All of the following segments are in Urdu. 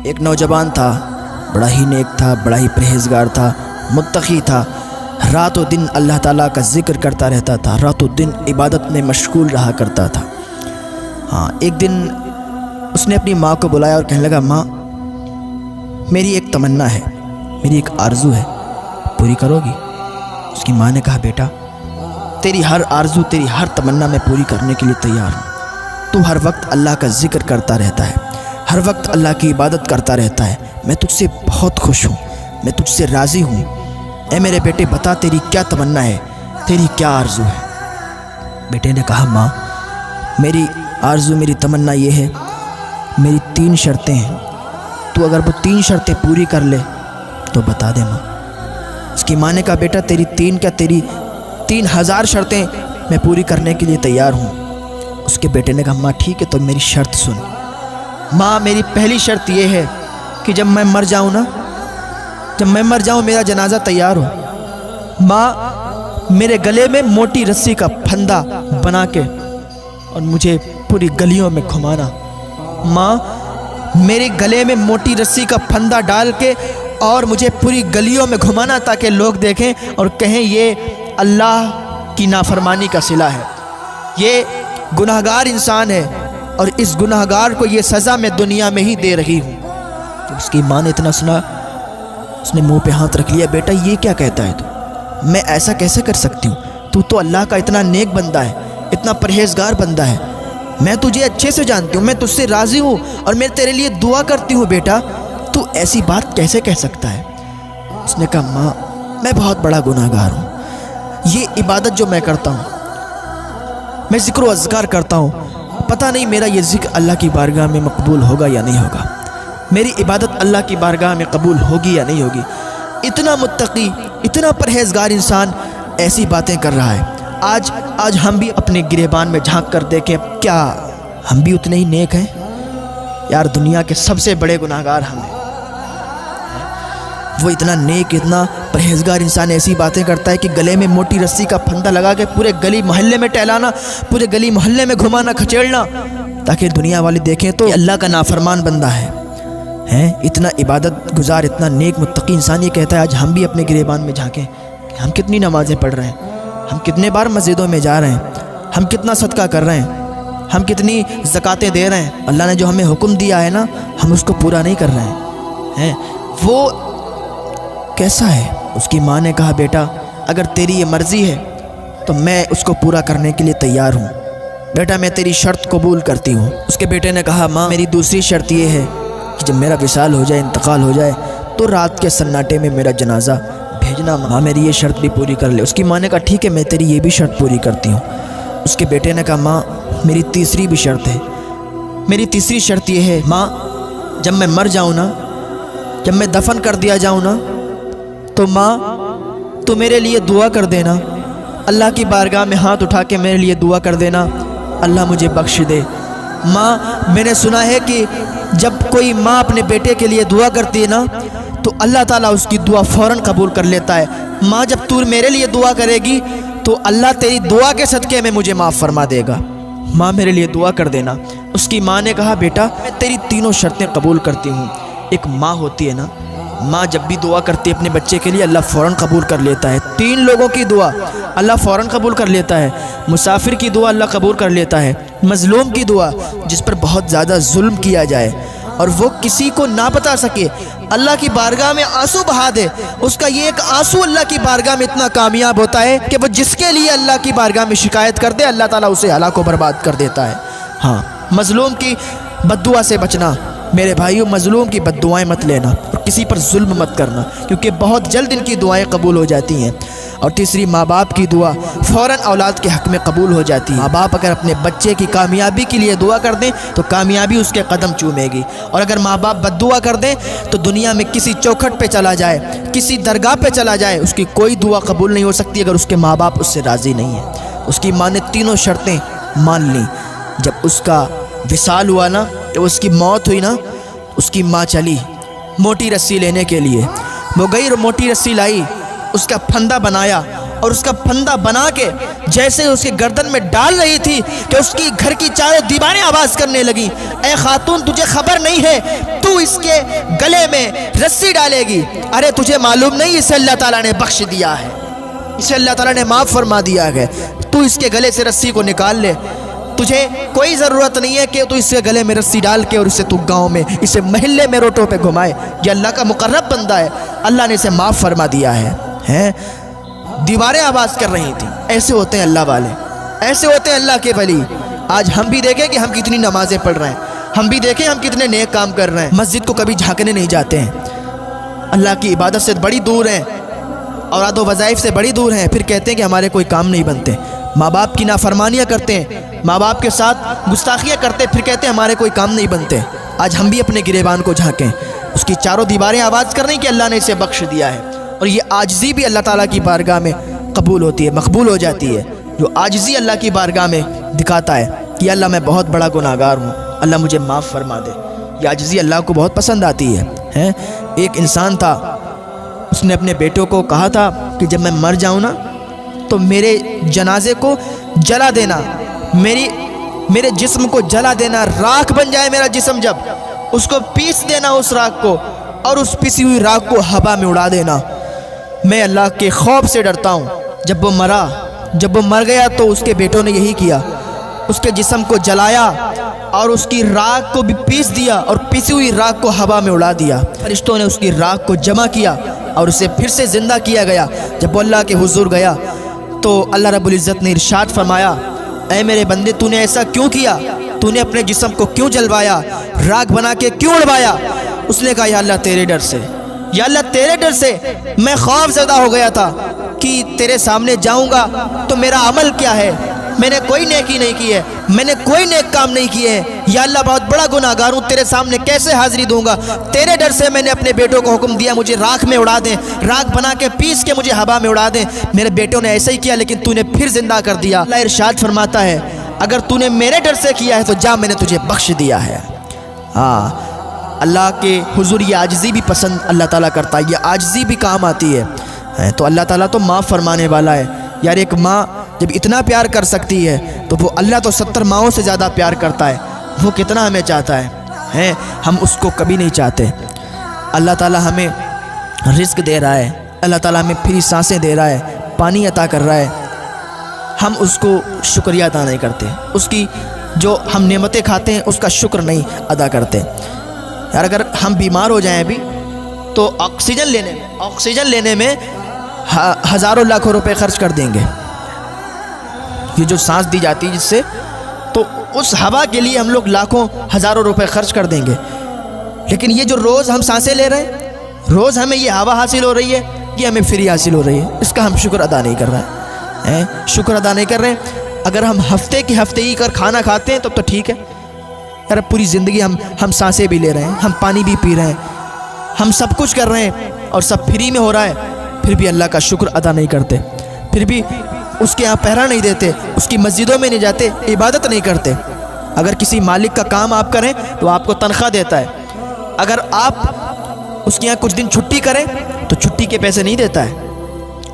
ایک نوجوان تھا، بڑا ہی نیک تھا، بڑا ہی پرہیزگار تھا، متقی تھا، رات و دن اللہ تعالیٰ کا ذکر کرتا رہتا تھا، رات و دن عبادت میں مشغول رہا کرتا تھا۔ ایک دن اس نے اپنی ماں کو بلایا اور کہنے لگا، ماں میری ایک تمنا ہے، میری ایک آرزو ہے، پوری کرو گی؟ اس کی ماں نے کہا، بیٹا تیری ہر آرزو، تیری ہر تمنا میں پوری کرنے کے لیے تیار ہوں۔ تو ہر وقت اللہ کا ذکر کرتا رہتا ہے، ہر وقت اللہ کی عبادت کرتا رہتا ہے، میں تجھ سے بہت خوش ہوں، میں تجھ سے راضی ہوں۔ اے میرے بیٹے بتا تیری کیا تمنا ہے، تیری کیا آرزو ہے؟ بیٹے نے کہا، ماں میری آرزو، میری تمنا یہ ہے، میری 3 شرطیں ہیں، تو اگر وہ 3 شرطیں پوری کر لے تو بتا دے ماں۔ اس کی ماں نے کہا، بیٹا تیری 3 کیا، تیری 3000 شرطیں میں پوری کرنے کے لیے تیار ہوں۔ اس کے بیٹے نے کہا، ماں ٹھیک ہے تو میری شرط سن۔ ماں میری پہلی شرط یہ ہے کہ جب میں مر جاؤں نا، جب میں مر جاؤں میرا جنازہ تیار ہو، ماں میرے گلے میں موٹی رسی کا پھندا بنا کے اور مجھے پوری گلیوں میں گھمانا۔ ماں میرے گلے میں موٹی رسی کا پھندا ڈال کے اور مجھے پوری گلیوں میں گھمانا، تاکہ لوگ دیکھیں اور کہیں یہ اللہ کی نافرمانی کا صلہ ہے، یہ گناہگار انسان ہے اور اس گناہگار کو یہ سزا میں دنیا میں ہی دے رہی ہوں۔ جب اس کی ماں نے اتنا سنا، اس نے منہ پہ ہاتھ رکھ لیا، بیٹا یہ کیا کہتا ہے تو؟ میں ایسا کیسے کر سکتی ہوں؟ تو اللہ کا اتنا نیک بندہ ہے، اتنا پرہیزگار بندہ ہے، میں تجھے اچھے سے جانتی ہوں، میں تجھ سے راضی ہوں اور میں تیرے لیے دعا کرتی ہوں، بیٹا تو ایسی بات کیسے کہہ سکتا ہے؟ اس نے کہا، ماں میں بہت بڑا گناہگار ہوں، یہ عبادت جو میں کرتا ہوں، میں ذکر و اذکار کرتا ہوں، پتہ نہیں میرا یہ ذکر اللہ کی بارگاہ میں مقبول ہوگا یا نہیں ہوگا، میری عبادت اللہ کی بارگاہ میں قبول ہوگی یا نہیں ہوگی۔ اتنا متقی، اتنا پرہیزگار انسان ایسی باتیں کر رہا ہے۔ آج ہم بھی اپنے گریبان میں جھانک کر دیکھیں، کیا ہم بھی اتنے ہی نیک ہیں؟ یار دنیا کے سب سے بڑے گناہگار ہم ہیں۔ وہ اتنا نیک، اتنا پرہیزگار انسان ایسی باتیں کرتا ہے کہ گلے میں موٹی رسی کا پھندا لگا کے پورے گلی محلے میں ٹہلانا، پورے گلی محلے میں گھمانا، کھچیڑنا، تاکہ دنیا والے دیکھیں تو اللہ کا نافرمان بندہ ہے۔ اتنا عبادت گزار، اتنا نیک متقی انسان یہ کہتا ہے آج ہم بھی اپنے گریبان میں جھانکیں کہ ہم کتنی نمازیں پڑھ رہے ہیں، ہم کتنے بار مسجدوں میں جا رہے ہیں، ہم کتنا صدقہ کر رہے ہیں، ہم کتنی زکاتیں دے رہے ہیں۔ اللہ نے جو ہمیں حکم دیا ہے نا، ہم اس کو پورا نہیں کر رہے ہیں۔ وہ کیسا ہے؟ اس کی ماں نے کہا، بیٹا اگر تیری یہ مرضی ہے تو میں اس کو پورا کرنے کے لیے تیار ہوں، بیٹا میں تیری شرط قبول کرتی ہوں۔ اس کے بیٹے نے کہا، ماں میری دوسری شرط یہ ہے کہ جب میرا وصال ہو جائے، انتقال ہو جائے، تو رات کے سناٹے میں میرا جنازہ بھیجنا، ماں میری یہ شرط بھی پوری کر لے۔ اس کی ماں نے کہا، ٹھیک ہے میں تیری یہ بھی شرط پوری کرتی ہوں۔ اس کے بیٹے نے کہا، ماں میری تیسری بھی شرط ہے، میری تیسری شرط یہ ہے، ماں جب میں مر جاؤں نا، جب میں دفن کر دیا جاؤں نا، تو ماں تو میرے لیے دعا کر دینا، اللہ کی بارگاہ میں ہاتھ اٹھا کے میرے لیے دعا کر دینا، اللہ مجھے بخش دے۔ ماں میں نے سنا ہے کہ جب کوئی ماں اپنے بیٹے کے لیے دعا کرتی ہے نا، تو اللہ تعالیٰ اس کی دعا فوراً قبول کر لیتا ہے۔ ماں جب تو میرے لیے دعا کرے گی تو اللہ تیری دعا کے صدقے میں مجھے معاف فرما دے گا، ماں میرے لیے دعا کر دینا۔ اس کی ماں نے کہا، بیٹا میں تیری تینوں شرطیں قبول کرتی ہوں۔ ایک ماں ہوتی ہے نا، ماں جب بھی دعا کرتی ہے اپنے بچے کے لیے، اللہ فوراً قبول کر لیتا ہے۔ 3 لوگوں کی دعا اللہ فوراً قبول کر لیتا ہے۔ مسافر کی دعا اللہ قبول کر لیتا ہے، مظلوم کی دعا جس پر بہت زیادہ ظلم کیا جائے اور وہ کسی کو نہ بتا سکے، اللہ کی بارگاہ میں آنسو بہا دے، اس کا یہ ایک آنسو اللہ کی بارگاہ میں اتنا کامیاب ہوتا ہے کہ وہ جس کے لیے اللہ کی بارگاہ میں شکایت کر دے، اللہ تعالیٰ اسے ہلاک و برباد کر دیتا ہے۔ مظلوم کی بد دعا سے بچنا، میرے بھائیوں مظلوم کی بد دعائیں مت لینا اور کسی پر ظلم مت کرنا، کیونکہ بہت جلد ان کی دعائیں قبول ہو جاتی ہیں۔ اور تیسری، ماں باپ کی دعا فوراً اولاد کے حق میں قبول ہو جاتی ہے۔ ماں باپ اگر اپنے بچے کی کامیابی کے لیے دعا کر دیں تو کامیابی اس کے قدم چومے گی، اور اگر ماں باپ بد دعا کر دیں تو دنیا میں کسی چوکھٹ پہ چلا جائے، کسی درگاہ پہ چلا جائے، اس کی کوئی دعا قبول نہیں ہو سکتی اگر اس کے ماں باپ اس سے راضی نہیں ہیں۔ اس کی ماں نے تینوں شرطیں مان لیں۔ جب اس کا وصال ہوا نا، جب اس کی موت ہوئی نا، اس کی ماں چلی موٹی رسی لینے کے لیے، وہ گئی اور موٹی رسی لائی، اس کا پھندا بنایا اور اس کا پھندا بنا کے جیسے اس کے گردن میں ڈال رہی تھی کہ اس کی گھر کی چاروں دیواریں آواز کرنے لگیں، اے خاتون تجھے خبر نہیں ہے تو اس کے گلے میں رسی ڈالے گی؟ ارے تجھے معلوم نہیں اسے اللہ تعالیٰ نے بخش دیا ہے، اسے اللہ تعالیٰ نے معاف فرما دیا ہے، تو اس کے گلے سے رسی کو نکال لے، تجھے کوئی ضرورت نہیں ہے کہ تو اس کے گلے میں رسی ڈال کے اور اسے تو گاؤں میں اسے محلے میں روٹوں پہ گھمائے۔ یہ اللہ کا مقرب بندہ ہے، اللہ نے اسے معاف فرما دیا ہے۔ دیواریں آواز کر رہی تھیں۔ ایسے ہوتے ہیں اللہ والے، ایسے ہوتے ہیں اللہ کے ولی۔ آج ہم بھی دیکھیں کہ ہم کتنی نمازیں پڑھ رہے ہیں، ہم بھی دیکھیں ہم کتنے نیک کام کر رہے ہیں، مسجد کو کبھی جھانکنے نہیں جاتے ہیں، اللہ کی عبادت سے بڑی دور ہیں، اوراد و وظائف سے بڑی دور ہیں، پھر کہتے ہیں کہ ہمارے کوئی کام نہیں بنتے، ماں باپ کی نافرمانیاں کرتے ہیں، ماں باپ کے ساتھ گستاخیاں کرتے، پھر کہتے ہیں ہمارے کوئی کام نہیں بنتے۔ آج ہم بھی اپنے گریبان کو جھانکیں، اس کی چاروں دیواریں آواز کر رہی ہیں کہ اللہ نے اسے بخش دیا ہے، اور یہ عاجزی بھی اللہ تعالیٰ کی بارگاہ میں قبول ہوتی ہے، مقبول ہو جاتی ہے۔ جو عاجزی اللہ کی بارگاہ میں دکھاتا ہے کہ اللہ میں بہت بڑا گناہگار ہوں، اللہ مجھے معاف فرما دے، یہ عاجزی اللہ کو بہت پسند آتی ہے۔ ایک انسان تھا، اس نے اپنے بیٹوں کو کہا تھا کہ جب میں مر جاؤں نا تو میرے جنازے کو جلا دینا، میرے جسم کو جلا دینا، راکھ بن جائے میرا جسم، جب اس کو پیس دینا اس راکھ کو، اور اس پیسی ہوئی راکھ کو ہوا میں اڑا دینا۔ میں اللہ کے خوف سے ڈرتا ہوں۔ جب وہ مر گیا تو اس کے بیٹوں نے یہی کیا، اس کے جسم کو جلایا اور اس کی راکھ کو بھی پیس دیا اور پیسی ہوئی راکھ کو ہوا میں اڑا دیا۔ فرشتوں نے اس کی راکھ کو جمع کیا اور اسے پھر سے زندہ کیا گیا۔ جب وہ اللہ کے حضور گیا تو اللہ رب العزت نے ارشاد فرمایا، اے میرے بندے تو نے ایسا کیوں کیا؟ تو نے اپنے جسم کو کیوں جلوایا، راکھ بنا کے کیوں اڑوایا؟ اس نے کہا یا اللہ تیرے ڈر سے، یا اللہ تیرے ڈر سے میں خوف زدہ ہو گیا تھا کہ تیرے سامنے جاؤں گا تو میرا عمل کیا ہے، میں نے کوئی نیکی نہیں کی ہے، میں نے کوئی نیک کام نہیں کیے ہیں، یا اللہ بہت بڑا گناہگار ہوں، تیرے سامنے کیسے حاضری دوں گا؟ تیرے ڈر سے میں نے اپنے بیٹوں کو حکم دیا مجھے راکھ میں اڑا دیں، راکھ بنا کے پیس کے مجھے ہوا میں اڑا دیں۔ میرے بیٹوں نے ایسا ہی کیا لیکن تو نے پھر زندہ کر دیا۔ اللہ ارشاد فرماتا ہے اگر تو نے میرے ڈر سے کیا ہے تو جا، میں نے تجھے بخش دیا ہے۔ اللہ کے حضور یہ عاجزی بھی پسند اللہ تعالیٰ کرتا ہے، یہ عاجزی بھی کام آتی ہے، تو اللہ تعالیٰ تو معاف فرمانے والا ہے۔ یار ایک ماں جب اتنا پیار کر سکتی ہے تو وہ اللہ تو 70 ماؤں سے زیادہ پیار کرتا ہے، وہ کتنا ہمیں چاہتا ہے، ہم اس کو کبھی نہیں چاہتے۔ اللہ تعالیٰ ہمیں رزق دے رہا ہے، اللہ تعالیٰ ہمیں پھری سانسیں دے رہا ہے، پانی عطا کر رہا ہے، ہم اس کو شکریہ ادا نہیں کرتے، اس کی جو ہم نعمتیں کھاتے ہیں اس کا شکر نہیں ادا کرتے۔ یار اگر ہم بیمار ہو جائیں ابھی تو آکسیجن لینے میں ہزاروں لاکھوں روپے خرچ کر دیں گے، یہ جو سانس دی جاتی ہے جس سے، تو اس ہوا کے لیے ہم لوگ لاکھوں ہزاروں روپے خرچ کر دیں گے۔ لیکن یہ جو روز ہم سانسیں لے رہے ہیں، روز ہمیں یہ ہوا حاصل ہو رہی ہے، یہ ہمیں فری حاصل ہو رہی ہے، اس کا ہم شکر ادا نہیں کر رہے ہیں، شکر ادا نہیں کر رہے ہیں۔ اگر ہم ہفتے ہی کر کھانا کھاتے ہیں تب تو ٹھیک ہے، یار پوری زندگی ہم سانسیں بھی لے رہے ہیں، ہم پانی بھی پی رہے ہیں، ہم سب کچھ کر رہے ہیں اور سب فری میں ہو رہا ہے، پھر بھی اللہ کا شکر ادا نہیں کرتے، پھر بھی اس کے یہاں پہرا نہیں دیتے، اس کی مسجدوں میں نہیں جاتے، عبادت نہیں کرتے۔ اگر کسی مالک کا کام آپ کریں تو آپ کو تنخواہ دیتا ہے، اگر آپ اس کے یہاں کچھ دن چھٹی کریں تو چھٹی کے پیسے نہیں دیتا ہے۔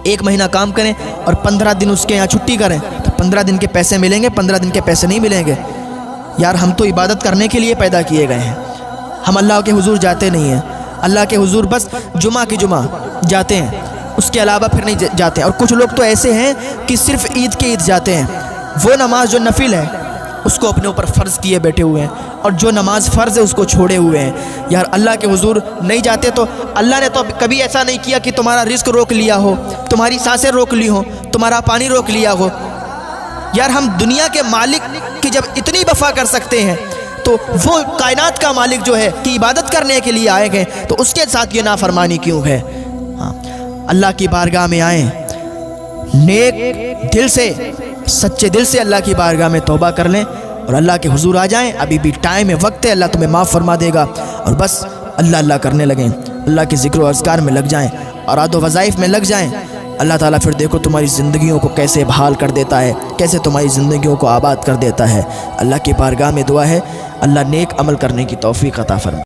1 مہینہ کام کریں اور 15 دن اس کے یہاں چھٹی کریں تو 15 دن کے پیسے ملیں گے، 15 دن کے پیسے نہیں ملیں گے۔ یار ہم تو عبادت کرنے کے لیے پیدا کیے گئے ہیں، ہم اللہ کے حضور جاتے نہیں ہیں، اللہ کے حضور بس جمعہ کی جمعہ جاتے ہیں، اس کے علاوہ پھر نہیں جاتے ہیں۔ اور کچھ لوگ تو ایسے ہیں کہ صرف عید کے عید جاتے ہیں، وہ نماز جو نفل ہے اس کو اپنے اوپر فرض کیے بیٹھے ہوئے ہیں، اور جو نماز فرض ہے اس کو چھوڑے ہوئے ہیں۔ یار اللہ کے حضور نہیں جاتے تو اللہ نے تو کبھی ایسا نہیں کیا کہ تمہارا رزق روک لیا ہو، تمہاری سانسیں روک لی ہوں، تمہارا پانی روک لیا ہو۔ یار ہم دنیا کے مالک کی جب اتنی وفا کر سکتے ہیں تو وہ کائنات کا مالک جو ہے کہ عبادت کرنے کے لیے آئے گئے تو اس کے ساتھ یہ نافرمانی کیوں ہے؟ اللہ کی بارگاہ میں آئیں، نیک دل سے، سچے دل سے اللہ کی بارگاہ میں توبہ کر لیں اور اللہ کے حضور آ جائیں، ابھی بھی ٹائم ہے، وقت ہے، اللہ تمہیں معاف فرما دے گا، اور بس اللہ کرنے لگیں، اللہ کے ذکر و اذکار میں لگ جائیں، اوراد و وظائف میں لگ جائیں۔ اللہ تعالیٰ پھر دیکھو تمہاری زندگیوں کو کیسے بحال کر دیتا ہے، کیسے تمہاری زندگیوں کو آباد کر دیتا ہے۔ اللہ کی بارگاہ میں دعا ہے اللہ نیک عمل کرنے کی توفیق عطا فرمائے۔